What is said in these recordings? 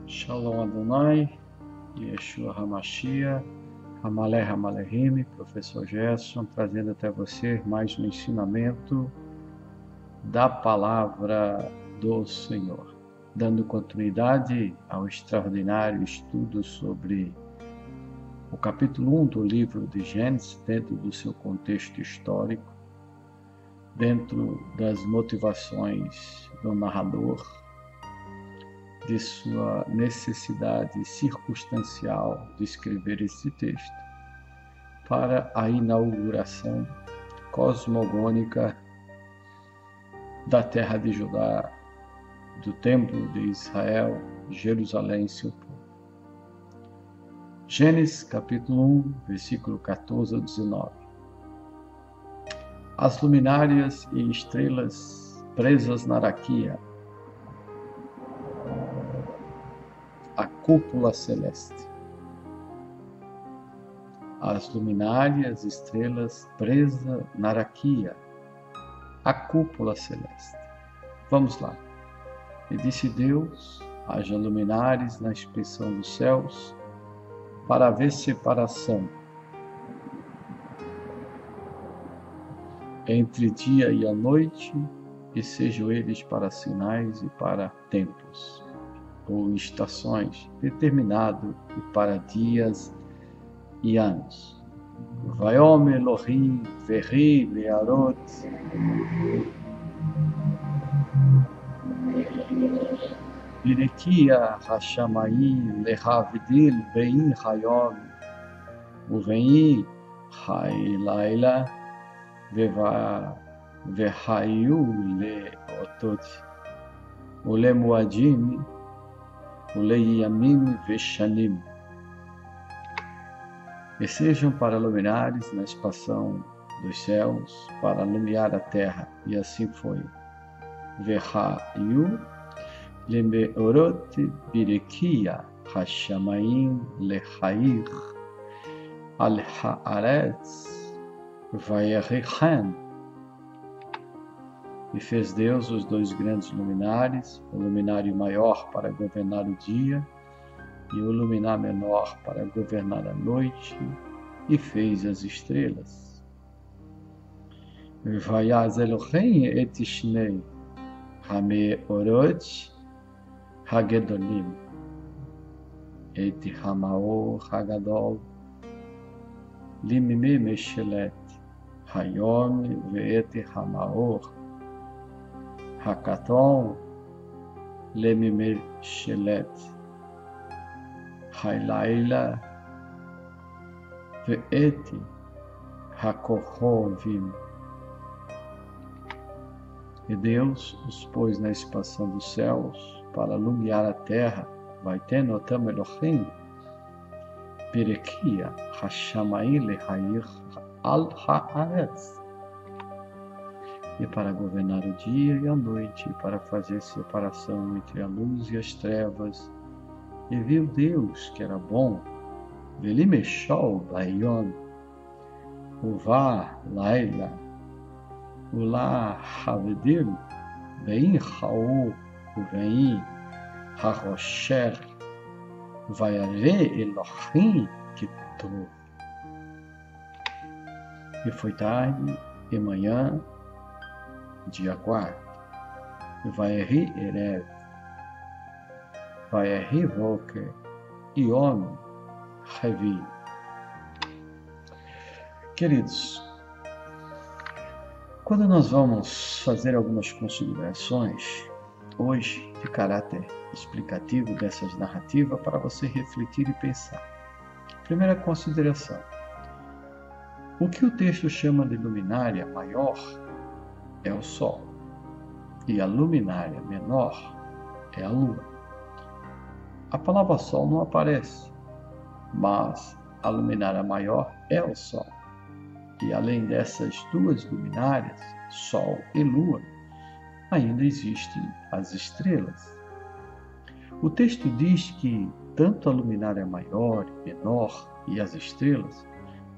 Shalom Adonai, Yeshua HaMashiach, Hamalé Hamalehim, Professor Gerson, trazendo até você mais um ensinamento da Palavra do Senhor, dando continuidade ao extraordinário estudo sobre o capítulo 1 do livro de Gênesis, dentro do seu contexto histórico, dentro das motivações do narrador, de sua necessidade circunstancial de escrever esse texto, para a inauguração cosmogônica da terra de Judá, do templo de Israel, Jerusalém, seu povo. Gênesis capítulo 1, versículo 14 a 19. As luminárias e estrelas presas na raquia, a cúpula celeste. As luminárias, estrelas presas na raquia, a cúpula celeste. Vamos lá. E disse Deus: haja luminares na expressão dos céus, para haver separação entre dia e a noite, e sejam eles para sinais e para tempos, ou estações, determinado e para dias e anos. Vayom Elohim verri learot birekia hashamayim lehavdil vein hayom uvein haylaila vehayu leotot ulemuadim Uleiamim Veshanim, e sejam para luminares na expansão dos céus, para iluminar a terra, e assim foi. Vehayu Lemeorot Birekia Hashamayim Lehair Al Haaretz Vayerichan. E fez Deus os dois grandes luminares, o luminário maior para governar o dia e o luminar menor para governar a noite, e fez as estrelas. Vayaz Elohim et shnei hameorot hagedolim et hamaor hagadol limime meshelet hayom ve'et hamaor Hakaton Lemimeshelet Hailaila Ve'et Hakohovim. E Deus os pôs na expansão dos céus para iluminar a terra. Vai ter notam Elohim Berekia Hashamayim Lehair Al Haaretz, e para governar o dia e a noite, para fazer separação entre a luz e as trevas. E viu Deus que era bom. Velimeshol Bayon, Uvá Laila, Ula Havedim, Vein Haou, Uvein Harosher, Vayare Elohim Kitov. E foi tarde e manhã, dia 4, Vayeri Erev, Vayeri Voker, Yom Revi. Queridos, quando nós vamos fazer algumas considerações hoje de caráter explicativo dessas narrativas, para você refletir e pensar. Primeira consideração: o que o texto chama de luminária maior é o Sol, e a luminária menor é a Lua. A palavra Sol não aparece, mas a luminária maior é o Sol. E além dessas duas luminárias, Sol e Lua, ainda existem as estrelas. O texto diz que tanto a luminária maior e menor e as estrelas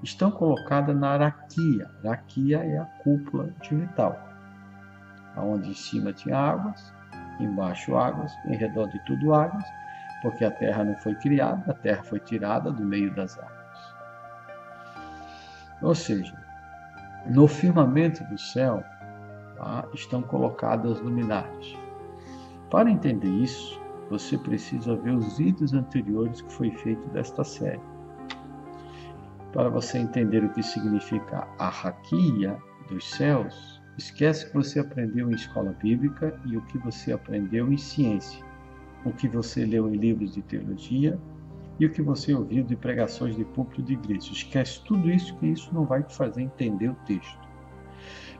estão colocadas na raquia. Raquia é a cúpula de metal, onde em cima tinha águas, embaixo águas, em redor de tudo águas, porque a terra não foi criada, a terra foi tirada do meio das águas. Ou seja, no firmamento do céu, tá, estão colocadas luminárias. Para entender isso, você precisa ver os vídeos anteriores que foi feito desta série. Para você entender o que significa a raquia dos céus, esquece o que você aprendeu em escola bíblica e o que você aprendeu em ciência, o que você leu em livros de teologia e o que você ouviu de pregações de púlpito de igreja. Esquece tudo isso, que isso não vai te fazer entender o texto.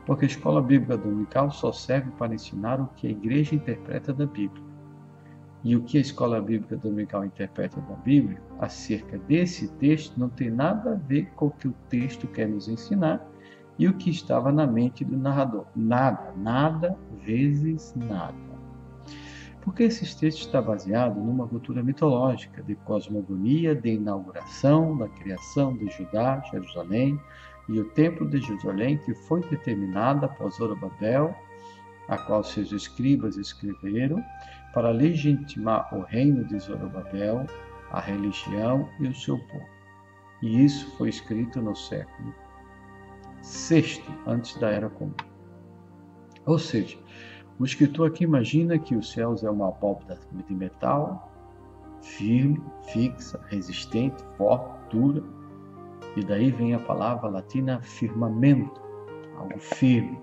Porque a escola bíblica dominical só serve para ensinar o que a igreja interpreta da Bíblia. E o que a escola bíblica dominical interpreta da Bíblia acerca desse texto não tem nada a ver com o que o texto quer nos ensinar e o que estava na mente do narrador. Nada vezes nada. Porque esse texto está baseado numa cultura mitológica de cosmogonia, de inauguração, da criação de Judá, Jerusalém, e o templo de Jerusalém, que foi determinada após Zorobabel, a qual seus escribas escreveram, para legitimar o reino de Zorobabel, a religião e o seu povo. E isso foi escrito no século VI, antes da Era Comum. Ou seja, o escritor aqui imagina que os céus é uma abóbada de metal, firme, fixa, resistente, forte, dura, e daí vem a palavra latina firmamento, algo firme,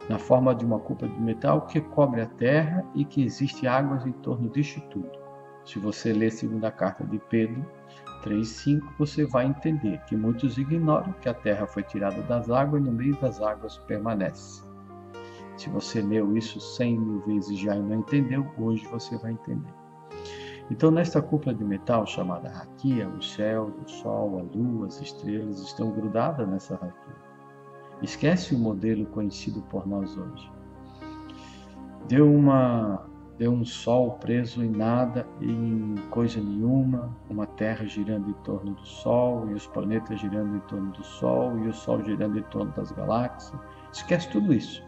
na forma de uma cúpula de metal que cobre a terra e que existe águas em torno disto tudo. Se você ler a segunda carta de Pedro 3,5, você vai entender que muitos ignoram que a terra foi tirada das águas e no meio das águas permanece. Se você leu isso 100.000 vezes já e não entendeu, hoje você vai entender. Então, nesta cúpula de metal chamada raquia, os céus, o sol, a lua, as estrelas estão grudadas nessa raquia. Esquece o modelo conhecido por nós hoje. Deu um sol preso em nada, em coisa nenhuma, uma terra girando em torno do sol, e os planetas girando em torno do sol, e o sol girando em torno das galáxias. Esquece tudo isso,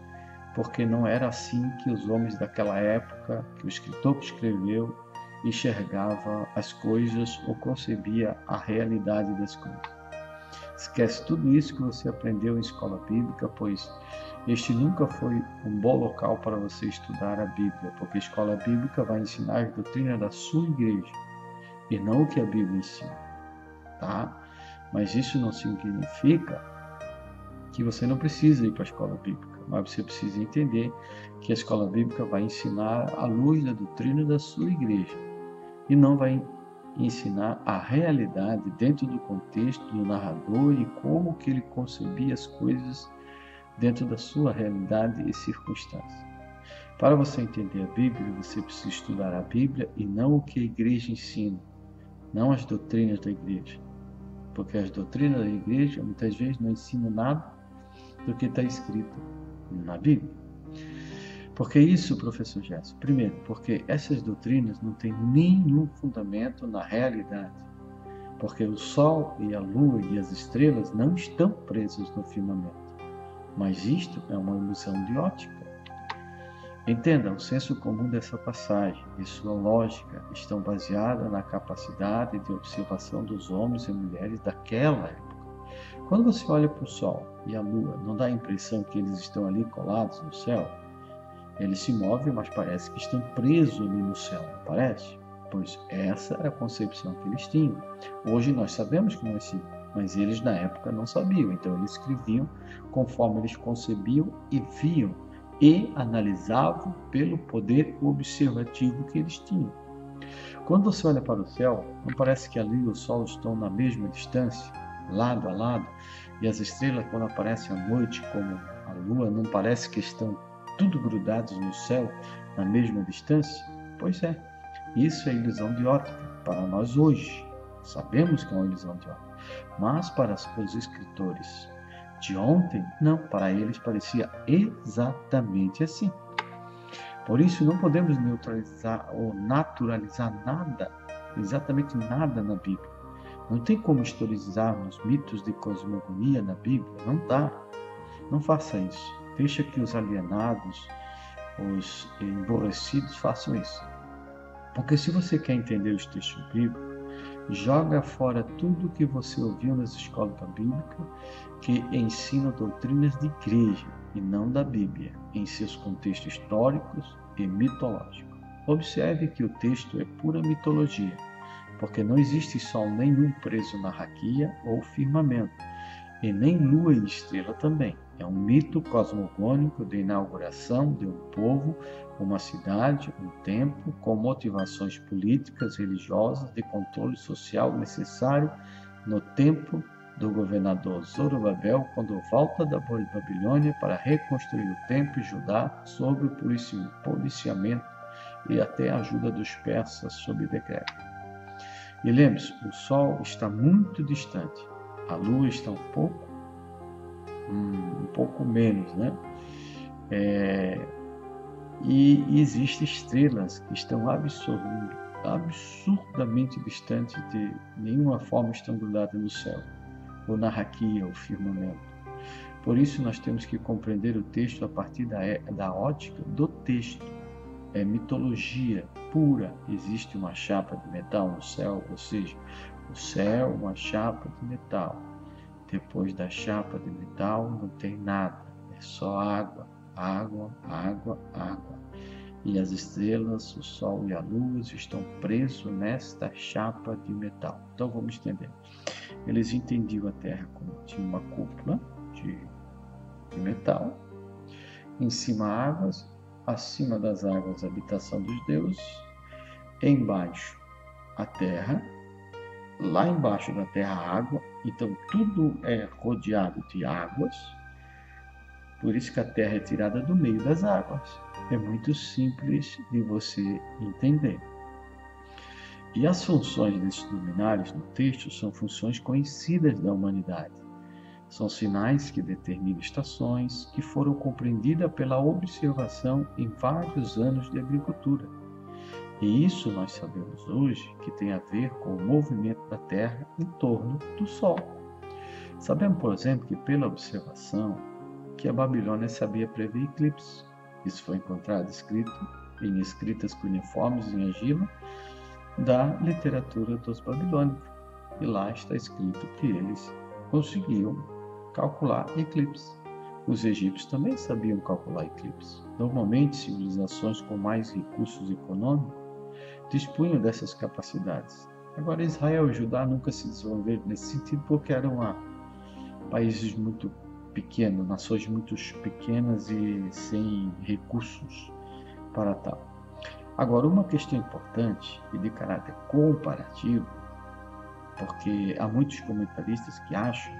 porque não era assim que os homens daquela época, que o escritor que escreveu, enxergava as coisas ou concebia a realidade das coisas. Esquece tudo isso que você aprendeu em escola bíblica, pois este nunca foi um bom local para você estudar a Bíblia, porque a escola bíblica vai ensinar as doutrinas da sua igreja e não o que a Bíblia ensina, tá? Mas isso não significa que você não precisa ir para a escola bíblica, mas você precisa entender que a escola bíblica vai ensinar à luz da doutrina da sua igreja e não vai ensinar a realidade dentro do contexto do narrador e como que ele concebia as coisas dentro da sua realidade e circunstância. Para você entender a Bíblia, você precisa estudar a Bíblia e não o que a igreja ensina, não as doutrinas da igreja, porque as doutrinas da igreja muitas vezes não ensinam nada do que está escrito na Bíblia. Por que isso, professor Gerson? Primeiro, porque essas doutrinas não têm nenhum fundamento na realidade. Porque o Sol e a Lua e as estrelas não estão presos no firmamento. Mas isto é uma ilusão de ótica. Entenda, o senso comum dessa passagem e sua lógica estão baseadas na capacidade de observação dos homens e mulheres daquela época. Quando você olha para o Sol e a Lua, não dá a impressão que eles estão ali colados no céu? Eles se movem, mas parece que estão presos ali no céu, não parece? Pois essa era a concepção que eles tinham. Hoje nós sabemos que não é assim, mas eles na época não sabiam. Então eles escreviam conforme eles concebiam e viam e analisavam pelo poder observativo que eles tinham. Quando você olha para o céu, não parece que ali o Sol estão na mesma distância, lado a lado, e as estrelas, quando aparecem à noite, como a Lua, não parece que estão tudo grudados no céu na mesma distância? Pois é, isso é ilusão de ótica para nós hoje. Sabemos que é uma ilusão de ótica, mas para os escritores de ontem, não, para eles parecia exatamente assim. Por isso não podemos neutralizar ou naturalizar nada, exatamente nada na Bíblia. Não tem como historizarmos mitos de cosmogonia na Bíblia, não dá. Não faça isso. Deixa que os alienados, os emborrecidos façam isso. Porque se você quer entender os textos bíblicos, joga fora tudo que você ouviu nas escolas bíblicas que ensinam doutrinas de igreja e não da Bíblia, em seus contextos históricos e mitológicos. Observe que o texto é pura mitologia, porque não existe sol nenhum preso na raquia ou firmamento, e nem lua e estrela também. É um mito cosmogônico de inauguração de um povo, uma cidade, um templo, com motivações políticas, religiosas, de controle social necessário no tempo do governador Zorobabel, quando volta da Babilônia para reconstruir o templo e Judá sob o policiamento e até a ajuda dos persas sob decreto. E lembre-se, o sol está muito distante, a lua está um pouco menos, né? E existem estrelas que estão absurdamente distantes, de nenhuma forma estão grudadas no céu, ou na raquia, ou firmamento. Por isso nós temos que compreender o texto a partir da ótica do texto. É mitologia pura. Existe uma chapa de metal no céu, ou seja, o céu, uma chapa de metal. Depois da chapa de metal não tem nada, é só água, água, água, água. E as estrelas, o sol e a lua estão presos nesta chapa de metal. Então vamos entender. Eles entendiam a Terra como tinha uma cúpula de metal, em cima águas, acima das águas a habitação dos deuses, embaixo a terra, lá embaixo da terra a água, então tudo é rodeado de águas, por isso que a terra é tirada do meio das águas. É muito simples de você entender. E as funções desses luminares no texto são funções conhecidas da humanidade. São sinais que determinam estações que foram compreendidas pela observação em vários anos de agricultura. E isso nós sabemos hoje que tem a ver com o movimento da Terra em torno do Sol. Sabemos, por exemplo, que pela observação que a Babilônia sabia prever eclipses. Isso foi encontrado escrito em escritas cuneiformes em argila da literatura dos babilônicos. E lá está escrito que eles conseguiam calcular eclipses. Os egípcios também sabiam calcular eclipses. Normalmente, civilizações com mais recursos econômicos dispunham dessas capacidades. Agora, Israel e Judá nunca se desenvolveram nesse sentido porque eram países muito pequenos, nações muito pequenas e sem recursos para tal. Agora, uma questão importante e de caráter comparativo, porque há muitos comentaristas que acham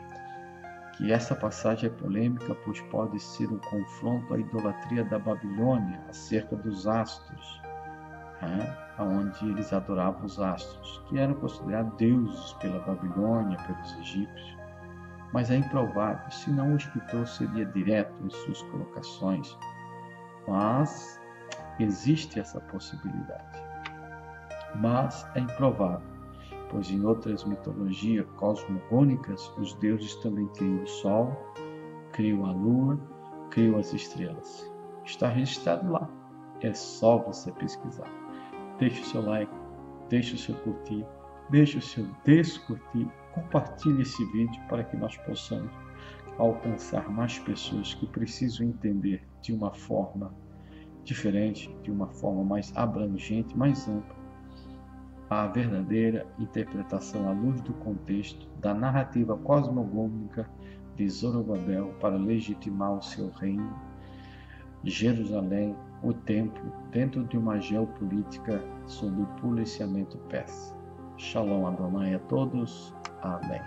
que essa passagem é polêmica, pois pode ser um confronto à idolatria da Babilônia acerca dos astros, onde eles adoravam os astros, que eram considerados deuses pela Babilônia, pelos egípcios. Mas é improvável, senão o escritor seria direto em suas colocações. Mas existe essa possibilidade. Mas é improvável, pois em outras mitologias cosmogônicas, os deuses também criam o sol, criam a lua, criam as estrelas. Está registrado lá. É só você pesquisar. Deixe o seu like, deixe o seu curtir, deixe o seu descurtir, compartilhe esse vídeo para que nós possamos alcançar mais pessoas que precisam entender de uma forma diferente, de uma forma mais abrangente, mais ampla, a verdadeira interpretação à luz do contexto da narrativa cosmogônica de Zorobabel para legitimar o seu reino, Jerusalém, o templo, dentro de uma geopolítica sob o policiamento persa. Shalom Adonai a todos. Amém.